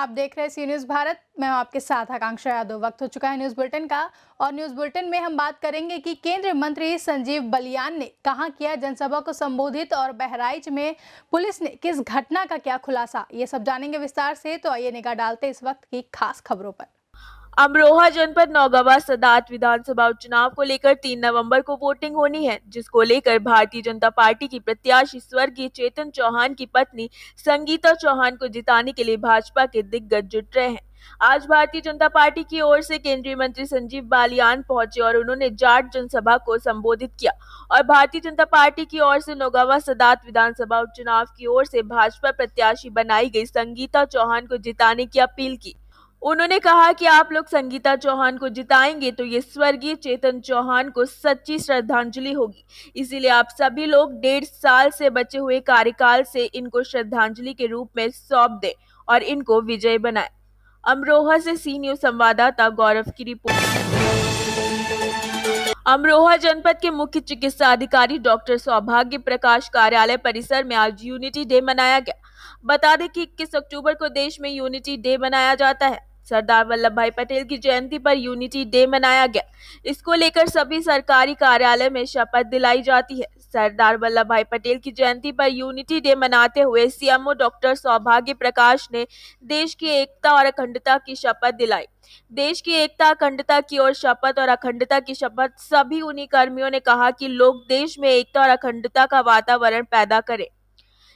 आप देख रहे हैं सी न्यूज़ भारत। मैं हूं आपके साथ आकांक्षा यादव। वक्त हो चुका है न्यूज़ बुलेटिन का और न्यूज़ बुलेटिन में हम बात करेंगे कि केंद्रीय मंत्री संजीव बलियान ने कहां किया जनसभा को संबोधित और बहराइच में पुलिस ने किस घटना का क्या खुलासा, ये सब जानेंगे विस्तार से। तो आइए निगाह डालते हैं इस वक्त की खास खबरों पर। अमरोहा जनपद नौगावा सदात विधानसभा उपचुनाव को लेकर 3 नवंबर को वोटिंग होनी है, जिसको लेकर भारतीय जनता पार्टी की प्रत्याशी स्वर्गीय चेतन चौहान की पत्नी संगीता चौहान को जिताने के लिए भाजपा के दिग्गज जुट रहे हैं। आज भारतीय जनता पार्टी की ओर से केंद्रीय मंत्री संजीव बालियान पहुंचे और उन्होंने जाट जनसभा को संबोधित किया और भारतीय जनता पार्टी की ओर से नौगावा सदात विधानसभा उपचुनाव की ओर से भाजपा प्रत्याशी बनाई गई संगीता चौहान को जिताने की अपील की। उन्होंने कहा कि आप लोग संगीता चौहान को जिताएंगे तो ये स्वर्गीय चेतन चौहान को सच्ची श्रद्धांजलि होगी। इसीलिए आप सभी लोग 1.5 साल से बचे हुए कार्यकाल से इनको श्रद्धांजलि के रूप में सौंप दें और इनको विजय बनाएं। अमरोहा से सी न्यूज़ संवाददाता गौरव की रिपोर्ट। अमरोहा जनपद के मुख्य चिकित्सा अधिकारी डॉक्टर सौभाग्य प्रकाश कार्यालय परिसर में आज यूनिटी डे मनाया गया। बता दें कि 21 अक्टूबर को देश में यूनिटी डे मनाया जाता है। सरदार वल्लभ भाई पटेल की जयंती पर यूनिटी डे मनाया गया। इसको लेकर सभी सरकारी कार्यालय में शपथ दिलाई जाती है। सरदार वल्लभ भाई पटेल की जयंती पर यूनिटी डे मनाते हुए सीएमओ डॉक्टर सौभाग्य प्रकाश ने देश की एकता और अखंडता की शपथ दिलाई। देश की एकता अखंडता की और शपथ और अखंडता की शपथ सभी उन्हीं कर्मियों ने कहा कि लोग देश में एकता और अखंडता का वातावरण पैदा करें,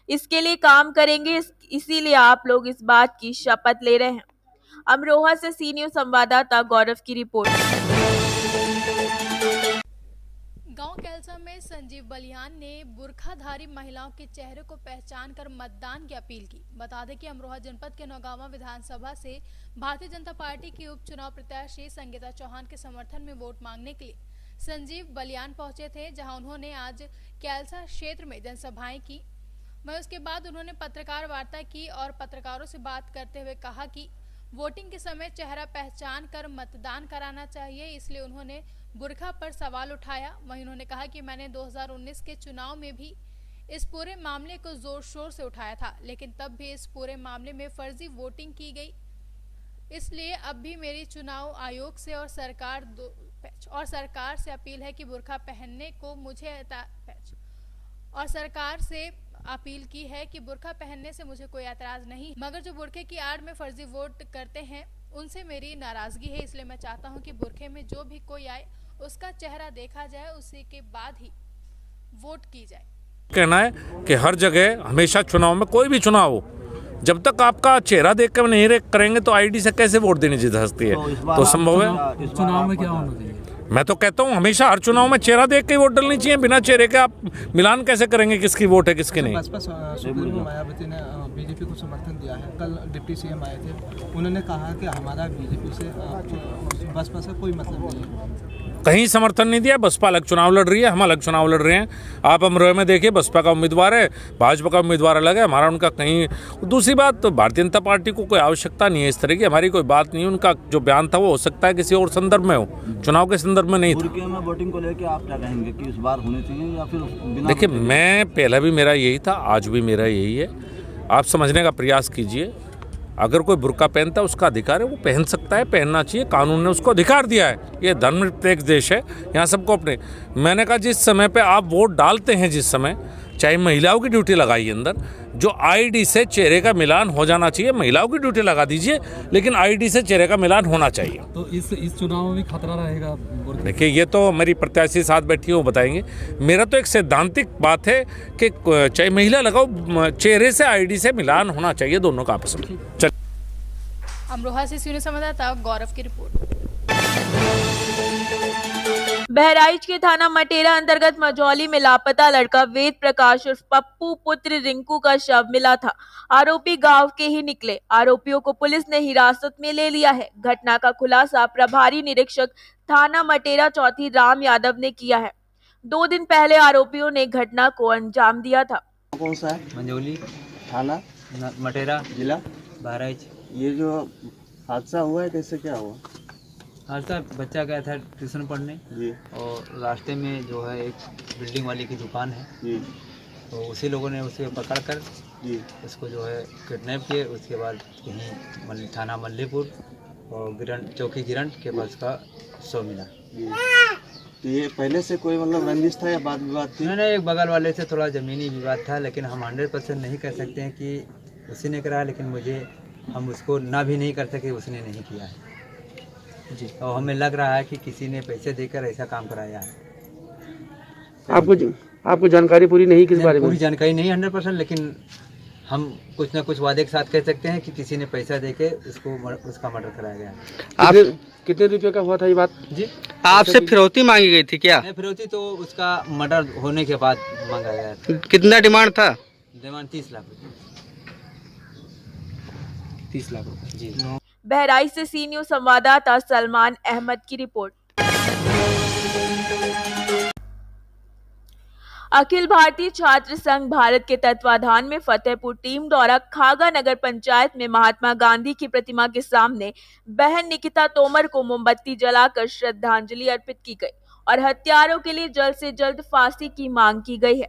इसके लिए काम करेंगे। इसीलिए आप लोग इस बात की शपथ ले रहे हैं। अमरोहा से सी न्यूज़ संवाददाता गौरव की रिपोर्ट। गांव कैलसा में संजीव बलियान ने बुर्खाधारी महिलाओं के चेहरे को पहचान कर मतदान की अपील की। बता दें कि अमरोहा जनपद के नौगावा विधानसभा से भारतीय जनता पार्टी की उपचुनाव प्रत्याशी संगीता चौहान के समर्थन में वोट मांगने के लिए संजीव बलियान पहुंचे थे, जहां उन्होंने आज कैलसा क्षेत्र में जनसभाएं की। वहीं उसके बाद उन्होंने पत्रकार वार्ता की और पत्रकारों से बात करते हुए कहा कि वोटिंग के समय चेहरा पहचान कर मतदान कराना चाहिए, इसलिए उन्होंने बुरखा पर सवाल उठाया। वहीं उन्होंने कहा कि मैंने 2019 के चुनाव में भी इस पूरे मामले को जोर शोर से उठाया था, लेकिन तब भी इस पूरे मामले में फर्जी वोटिंग की गई। इसलिए अब भी मेरी चुनाव आयोग से और सरकार से अपील है कि बुरखा पहनने को अपील की है कि बुर्का पहनने से मुझे कोई ऐतराज नहीं, मगर जो बुर्के की आड़ में फर्जी वोट करते हैं उनसे मेरी नाराजगी है। इसलिए मैं चाहता हूं कि बुर्के में जो भी कोई आए उसका चेहरा देखा जाए, उसी के बाद ही वोट की जाए। कहना है कि हर जगह हमेशा चुनाव में कोई भी चुनाव हो, जब तक आपका चेहरा देख कर नहीं करेंगे तो आईडी से कैसे वोट देने जी सकती है? तो संभव है। चुनाव में क्या होना चाहिए? मैं तो कहता हूँ हमेशा हर चुनाव में चेहरा देख के वोट डालनी चाहिए। बिना चेहरे के आप मिलान कैसे करेंगे किसकी वोट है किसकी नहीं? बसपा सुप्रीमो मायावती ने बीजेपी को समर्थन दिया है। कल डिप्टी सीएम आए थे, उन्होंने कहा कि हमारा बीजेपी से बसपा से कोई मतलब नहीं है। कहीं समर्थन नहीं दिया। बसपा अलग चुनाव लड़ रही है, हम अलग चुनाव लड़ रहे हैं। आप अमरोहा में देखिए, बसपा का उम्मीदवार है, भाजपा का उम्मीदवार अलग है, हमारा उनका कहीं। दूसरी बात, तो भारतीय जनता पार्टी को कोई आवश्यकता नहीं है इस तरह की, हमारी कोई बात नहीं है। उनका जो बयान था वो हो सकता है किसी और संदर्भ में हो, चुनाव के संदर्भ में नहीं था। में वोटिंग को लेकर आप क्या कहेंगे कि इस बार होने चाहिए या फिर बिना? देखिए, मैं पहला भी मेरा यही था, आज भी मेरा यही है। आप समझने का प्रयास कीजिए। अगर कोई बुर्का पहनता है उसका अधिकार है, वो पहन सकता है, पहनना चाहिए। कानून ने उसको अधिकार दिया है। ये धर्मनिरपेक्ष देश है, यहाँ सबको अपने। मैंने कहा जिस समय पे आप वोट डालते हैं, जिस समय चाहे महिलाओं की ड्यूटी लगाइए अंदर, जो आईडी से चेहरे का मिलान हो जाना चाहिए, महिलाओं की ड्यूटी लगा दीजिए, लेकिन आईडी से चेहरे का मिलान होना चाहिए। तो इस चुनाव में भी खतरा रहेगा? देखिए, ये तो मेरी प्रत्याशी साथ बैठी है, वो बताएंगे। मेरा तो एक सैद्धांतिक बात है कि चाहे महिला लगाओ, चेहरे से आईडी से मिलान होना चाहिए दोनों का आपस में। अमरोहा से सी न्यूज़ संवाददाता गौरव की रिपोर्ट। बहराइच के थाना मटेरा अंतर्गत मझौली में लापता लड़का वेद प्रकाश उर्फ पप्पू पुत्र रिंकू का शव मिला था। आरोपी गांव के ही निकले। आरोपियों को पुलिस ने हिरासत में ले लिया है। घटना का खुलासा प्रभारी निरीक्षक थाना मटेरा चौथी राम यादव ने किया है। 2 दिन पहले आरोपियों ने घटना को अंजाम दिया था। कौन सा है? मंझौली थाना मटेरा जिला बहराइच। ये जो हादसा हुआ है कैसे क्या हुआ? हादसा, बच्चा गया था ट्यूशन पढ़ने जी, और रास्ते में जो है एक बिल्डिंग वाले की दुकान है, जी, तो उसी लोगों ने उसे पकड़ कर जी उसको जो है किडनैप किए। उसके बाद कहीं थाना मल्लीपुर और चौकी गिरंट के पास का शव मिला। जी। तो ये पहले से कोई मतलब रंजिश था या बात विवाद थी? उन्होंने एक बगल वाले से थोड़ा ज़मीनी विवाद था, लेकिन हम 100% नहीं कह सकते हैं कि उसी ने करा, लेकिन हम उसको ना भी नहीं कर सके उसने नहीं किया है जी। और हमें लग रहा है कि किसी ने पैसे देकर ऐसा काम कराया है। आपको जानकारी पूरी नहीं किस बारे में? पूरी जानकारी नहीं 100%, लेकिन हम कुछ ना कुछ वादे के साथ कह सकते हैं कि किसी ने पैसा देके उसका मर्डर कराया गया। आप कितने रुपए का हुआ था ये बात जी? आपसे फिरौती मांगी गई थी क्या? नहीं, फिरौती तो उसका मर्डर होने के बाद मांगा गया था। कितना डिमांड था? डिमांड 30 लाख रुपये। 30 लाख रुपए जी। बहराइच से सी न्यूज संवाददाता सलमान अहमद की रिपोर्ट। अखिल भारतीय छात्र संघ भारत के तत्वाधान में फतेहपुर टीम द्वारा खागा नगर पंचायत में महात्मा गांधी की प्रतिमा के सामने बहन निकिता तोमर को मोमबत्ती जलाकर श्रद्धांजलि अर्पित की गई और हत्यारों के लिए जल्द से जल्द फांसी की मांग की गई है,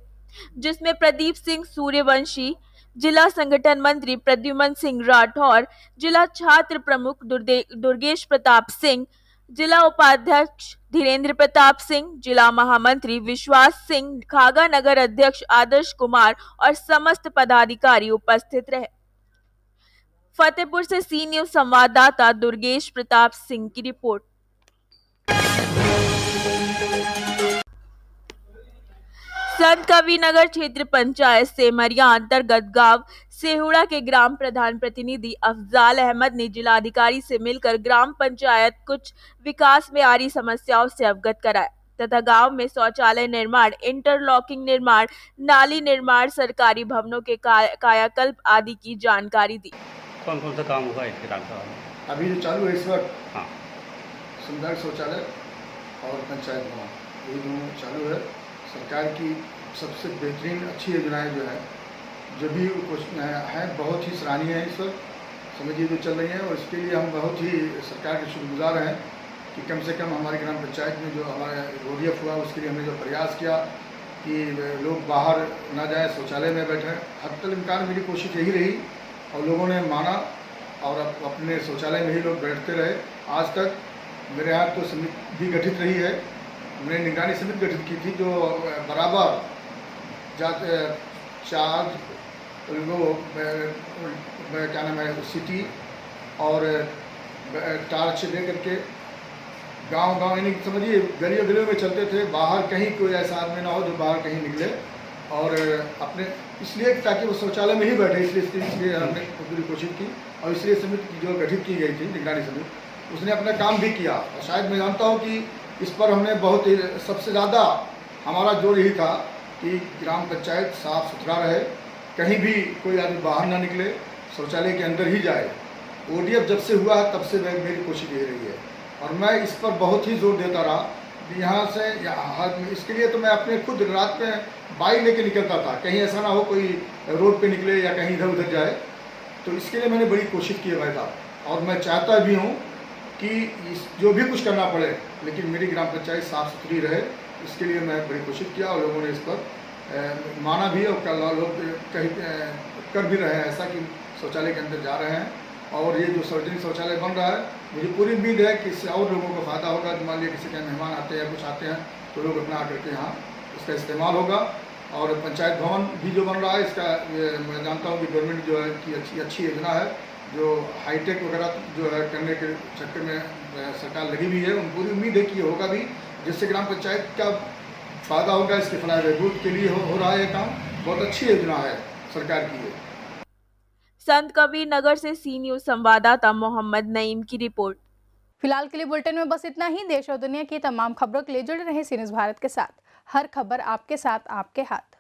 जिसमें प्रदीप सिंह सूर्यवंशी, जिला संगठन मंत्री प्रद्युमन सिंह राठौर, जिला छात्र प्रमुख दुर्गेश प्रताप सिंह, जिला उपाध्यक्ष धीरेन्द्र प्रताप सिंह, जिला महामंत्री विश्वास सिंह, खागा नगर अध्यक्ष आदर्श कुमार और समस्त पदाधिकारी उपस्थित रहे। फतेहपुर से सी न्यूज संवाददाता दुर्गेश प्रताप सिंह की रिपोर्ट। संत कबीर नगर क्षेत्र पंचायत सेमरिया अंतर्गत गांव सेहुड़ा के ग्राम प्रधान प्रतिनिधि अफजाल अहमद ने जिलाधिकारी से मिलकर ग्राम पंचायत कुछ विकास में आ रही समस्याओं से अवगत कराया तथा गांव में शौचालय निर्माण, इंटरलॉकिंग निर्माण, नाली निर्माण, सरकारी भवनों के कायाकल्प आदि की जानकारी दी। कौन कौन सा काम हुआ है इसके डाक्टर साहब? अभी जो चालू है इस वक्त, हाँ, सामुदायिक शौचालय और पंचायत भवन, ये दोनों चालू है। सरकार की सबसे बेहतरीन अच्छी योजनाएं जो भी हैं बहुत ही सराहनीय है इस वक्त, समझिए जो चल रही हैं। और इसके लिए हम बहुत ही सरकार के शुक्रगुजार हैं कि कम से कम हमारी ग्राम पंचायत में जो हमारा रोडीएफ हुआ उसके लिए हमने जो प्रयास किया कि लोग बाहर ना जाएं, शौचालय में बैठें। हद तक इम्कान मेरी कोशिश यही रही और लोगों ने माना और अपने शौचालय में ही लोग बैठते रहे। आज तक मेरे यहाँ तो समिति भी गठित रही है, हमने निगरानी समिति गठित की थी जो बराबर जाते 4 लोग क्या नाम है सिटी और टार्च से लेकर के गांव यानी समझिए गलियों में चलते थे। बाहर कहीं कोई ऐसा आदमी ना हो जो बाहर कहीं निकले और अपने इसलिए ताकि वो शौचालय में ही बैठे, इसलिए हमने पूरी कोशिश की। और इसलिए समिति जो गठित की गई थी निगरानी समिति, उसने अपना काम भी किया। और शायद मैं जानता हूँ कि इस पर हमने बहुत ही सबसे ज़्यादा हमारा जोर यही था कि ग्राम पंचायत साफ सुथरा रहे, कहीं भी कोई आदमी बाहर ना निकले, शौचालय के अंदर ही जाए। ओडीएफ जब से हुआ है तब से मेरी कोशिश यही रही है और मैं इस पर बहुत ही जोर देता रहा। यहाँ से इसके लिए तो मैं अपने खुद रात में बाइक लेके निकलता था, कहीं ऐसा ना हो कोई रोड पे निकले या कहीं इधर उधर जाए। तो इसके लिए मैंने बड़ी कोशिश की है भाई साहब, और मैं चाहता भी हूँ कि जो भी कुछ करना पड़े लेकिन मेरी ग्राम पंचायत साफ़ सुथरी रहे, इसके लिए मैं बड़ी कोशिश किया और लोगों ने इस पर माना भी और कल लोग कहीं कर भी रहे हैं ऐसा कि शौचालय के अंदर जा रहे हैं। और ये जो सार्वजनिक शौचालय बन रहा है, मुझे पूरी उम्मीद है कि इससे और लोगों को फ़ायदा होगा। मान लिया किसी के मेहमान आते हैं या कुछ आते हैं तो लोग अपना आकर के यहाँ इसका इस्तेमाल होगा। और पंचायत भवन भी जो बन रहा है इसका मैं जानता हूँ कि गवर्नमेंट जो है कि अच्छी योजना है, जो हाईटेक वगैरह जो है करने के चक्कर में सरकार लगी हुई है। पूरी उम्मीद है कि ये होगा भी, जिससे ग्राम पंचायत का फ़ायदा होगा। इसके फलाह बहबूद के लिए हो रहा है ये काम, बहुत अच्छी योजना है सरकार की। संत कबीर नगर से सी न्यूज संवाददाता मोहम्मद नईम की रिपोर्ट। फिलहाल के लिए बुलेटिन में बस इतना ही। देश और दुनिया की तमाम खबरों के लिए जुड़े रहें सी न्यूज़ भारत के साथ। हर खबर आपके साथ, आपके हाथ।